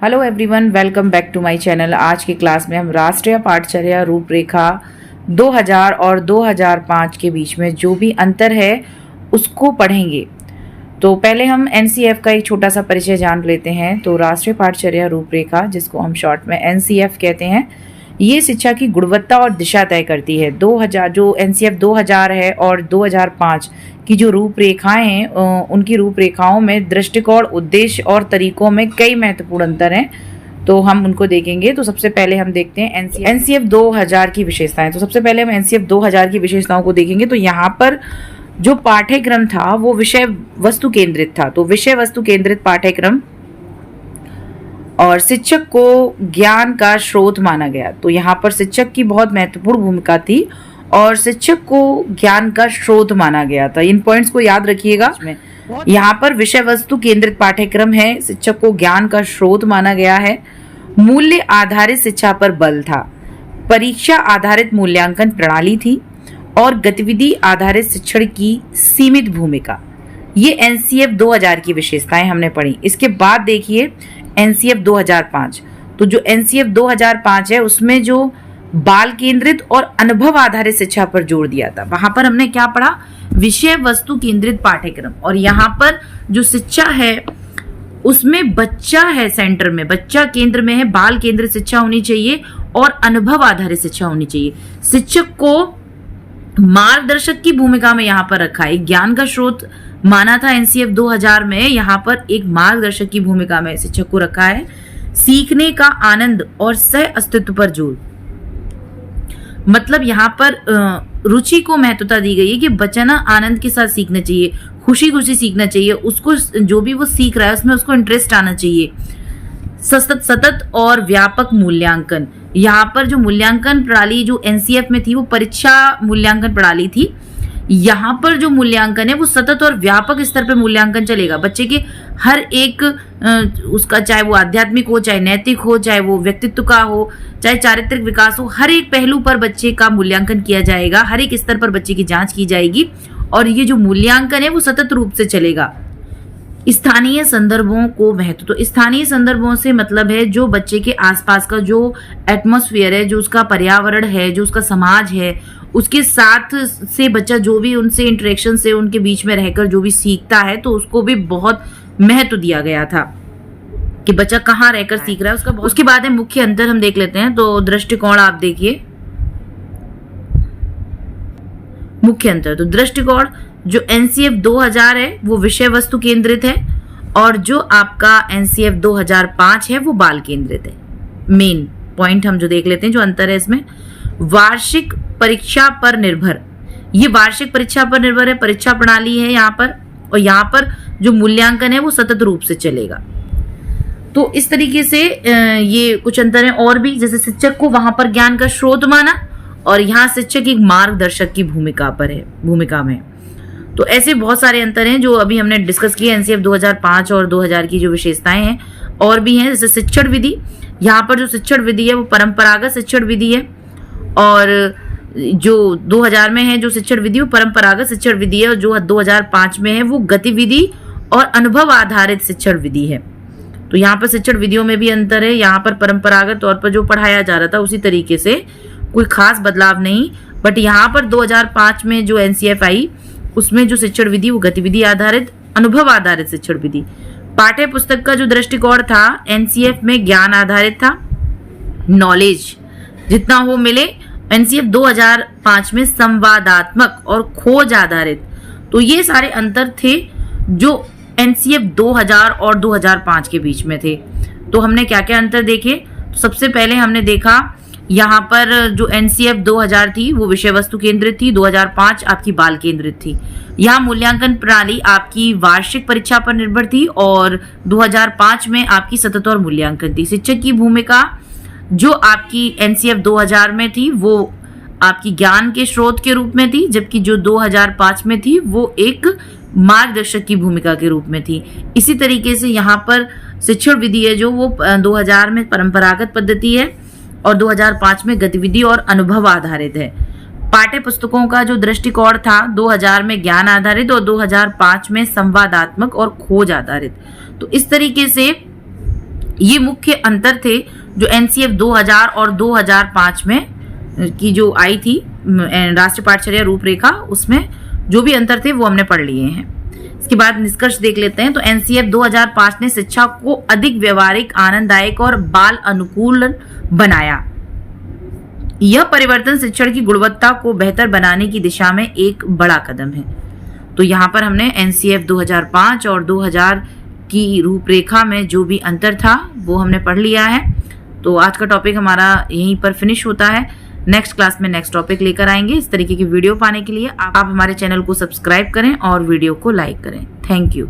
Hello everyone, welcome back to my channel. आज की class में हम राष्ट्रीय पाठचर्या रूपरेखा 2000 और 2005 के बीच में जो भी अंतर है उसको पढ़ेंगे। तो पहले हम एनसीएफ का एक छोटा सा परिचय जान लेते हैं। तो राष्ट्रीय पाठचर्या रूपरेखा, जिसको हम शॉर्ट में एनसीएफ कहते हैं, ये शिक्षा की गुणवत्ता और दिशा तय करती है। 2000 जो एनसीएफ 2000 है और 2005 की जो रूपरेखाएं हैं, उनकी रूपरेखाओं में दृष्टिकोण, उद्देश्य और तरीकों में कई महत्वपूर्ण अंतर हैं। तो हम उनको देखेंगे। तो सबसे पहले हम देखते हैं एनसीएफ 2000 की विशेषताएं। तो सबसे पहले हम एनसीएफ 2000 की विशेषताओं को देखेंगे। तो यहाँ पर जो पाठ्यक्रम था वो विषय वस्तु केंद्रित था। तो विषय वस्तु केंद्रित पाठ्यक्रम और शिक्षक को ज्ञान का स्रोत माना गया। तो यहाँ पर शिक्षक की बहुत महत्वपूर्ण भूमिका थी और शिक्षक को ज्ञान का स्रोत माना गया था। इन पॉइंट्स को याद रखिएगा। यहाँ पर विषय वस्तु केंद्रित पाठ्यक्रम है, शिक्षक को ज्ञान का स्रोत माना गया है। मूल्य आधारित शिक्षा पर बल था, परीक्षा आधारित मूल्यांकन प्रणाली थी और गतिविधि आधारित शिक्षण की सीमित भूमिका। ये एनसीएफ 2000 की विशेषताएं हमने पढ़ी। इसके बाद देखिए एनसीएफ 2005। तो जो एनसीएफ 2005 है उसमें जो बाल केंद्रित और अनुभव आधारित शिक्षा पर जोर दिया था। वहां पर हमने क्या पढ़ा? विषय वस्तु केंद्रित पाठ्यक्रम। और यहाँ पर जो शिक्षा है उसमें बच्चा है सेंटर में, बच्चा केंद्र में है, बाल केंद्रित शिक्षा होनी चाहिए और अनुभव आधारित शिक्षा होनी चाहिए। शिक्षक को मार्गदर्शक की भूमिका में यहाँ पर रखा है। ज्ञान का स्रोत माना था एनसीएफ 2000 में, यहाँ पर एक मार्गदर्शक की भूमिका में शिक्षक को रखा है। सीखने का आनंद और सह अस्तित्व पर जोर, मतलब यहाँ पर रुचि को महत्वता दी गई है कि बच्चा ना आनंद के साथ सीखना चाहिए, खुशी खुशी सीखना चाहिए, उसको जो भी वो सीख रहा है उसमें उसको इंटरेस्ट आना चाहिए। सतत और व्यापक मूल्यांकन, यहाँ पर जो मूल्यांकन प्रणाली जो एनसीएफ में थी वो परीक्षा मूल्यांकन प्रणाली थी। यहाँ पर जो मूल्यांकन है वो सतत और व्यापक स्तर पर मूल्यांकन चलेगा। बच्चे के हर एक उसका, चाहे वो आध्यात्मिक हो, चाहे नैतिक हो, चाहे वो व्यक्तित्व का हो, चाहे चारित्रिक विकास हो, हर एक पहलू पर बच्चे का मूल्यांकन किया जाएगा, हर एक स्तर पर बच्चे की जांच की जाएगी और ये जो मूल्यांकन है वो सतत रूप से चलेगा। स्थानीय संदर्भों को महत्व, तो स्थानीय संदर्भों से मतलब है जो बच्चे के आसपास का जो एटमॉस्फेयर है, जो उसका पर्यावरण है, जो उसका समाज है, उसके साथ से बच्चा जो भी उनसे इंटरेक्शन से उनके बीच में रहकर जो भी सीखता है, तो उसको भी बहुत महत्व दिया गया था कि बच्चा कहाँ रहकर सीख रहा है उसके बाद है मुख्य अंतर हम देख लेते हैं। तो दृष्टिकोण आप देखिए, मुख्य अंतर। तो दृष्टिकोण जो एनसीएफ 2000 है वो विषय वस्तु केंद्रित है और जो आपका एनसीएफ 2005 है वो बाल केंद्रित है। मेन पॉइंट हम जो देख लेते हैं, जो अंतर है इसमें, वार्षिक परीक्षा पर निर्भर, ये वार्षिक परीक्षा पर निर्भर है, परीक्षा प्रणाली है यहाँ पर, और यहाँ पर जो मूल्यांकन है वो सतत रूप से चलेगा। तो इस तरीके से ये कुछ अंतर है और भी, जैसे शिक्षक को वहां पर ज्ञान का स्रोत माना और यहाँ शिक्षक एक मार्गदर्शक की भूमिका में। तो ऐसे बहुत सारे अंतर हैं जो अभी हमने डिस्कस किए एनसीएफ 2005 और 2000 की जो विशेषताएं हैं और भी हैं। जैसे शिक्षण विधि, यहाँ पर जो शिक्षण विधि है वो परंपरागत शिक्षण विधि है और जो 2000 में है जो शिक्षण विधि वो परंपरागत शिक्षण विधि है और जो 2005 में है वो गतिविधि और अनुभव आधारित शिक्षण विधि है। तो यहाँ पर शिक्षण विधियों में भी अंतर है। यहाँ पर परंपरागत तौर पर जो पढ़ाया जा रहा था उसी तरीके से, कोई खास बदलाव नहीं, बट यहाँ पर 2005 में जो एनसीएफ आई उसमें जो शिक्षण विधि वो गतिविधि आधारित, अनुभव आधारित शिक्षण विधि। पाठ्य पुस्तक का जो दृष्टिकोण था एनसीएफ में ज्ञान आधारित था, नॉलेज जितना वो मिले। एनसीएफ 2005 में संवादात्मक और खोज आधारित। तो ये सारे अंतर थे जो एनसीएफ 2000 और 2005 के बीच में थे। तो हमने क्या क्या अंतर देखे? तो सबसे पहले हमने देखा यहाँ पर जो एनसीएफ 2000 थी वो विषय वस्तु केंद्रित थी, 2005 आपकी बाल केंद्रित थी। यहाँ मूल्यांकन प्रणाली आपकी वार्षिक परीक्षा पर निर्भर थी और 2005 में आपकी सतत और मूल्यांकन थी। शिक्षक की भूमिका जो आपकी एनसीएफ 2000 में थी वो आपकी ज्ञान के स्रोत के रूप में थी, जबकि जो 2005 में थी वो एक मार्गदर्शक की भूमिका के रूप में थी। इसी तरीके से यहाँ पर शिक्षण विधि है जो वो 2000 में परंपरागत पद्धति है और 2005 में गतिविधि और अनुभव आधारित है। पाठ्य पुस्तकों का जो दृष्टिकोण था 2000 में ज्ञान आधारित और 2005 में संवादात्मक और खोज आधारित। तो इस तरीके से ये मुख्य अंतर थे जो एनसीएफ 2000 और 2005 में की जो आई थी राष्ट्रीय पाठचर्या रूपरेखा, उसमें जो भी अंतर थे वो हमने पढ़ लिए हैं। इसके बाद निष्कर्ष देख लेते हैं। तो एनसीएफ 2005 ने शिक्षा को अधिक व्यवहारिक, आनंददायक और बाल अनुकूल बनाया। यह परिवर्तन शिक्षण की गुणवत्ता को बेहतर बनाने की दिशा में एक बड़ा कदम है। तो यहाँ पर हमने एनसीएफ 2005 और 2000 की रूपरेखा में जो भी अंतर था वो हमने पढ़ लिया है। तो आज का टॉपिक हमारा यहीं पर फिनिश होता है। नेक्स्ट क्लास में नेक्स्ट टॉपिक लेकर आएंगे। इस तरीके की वीडियो पाने के लिए आप हमारे चैनल को सब्सक्राइब करें और वीडियो को लाइक करें। Thank you.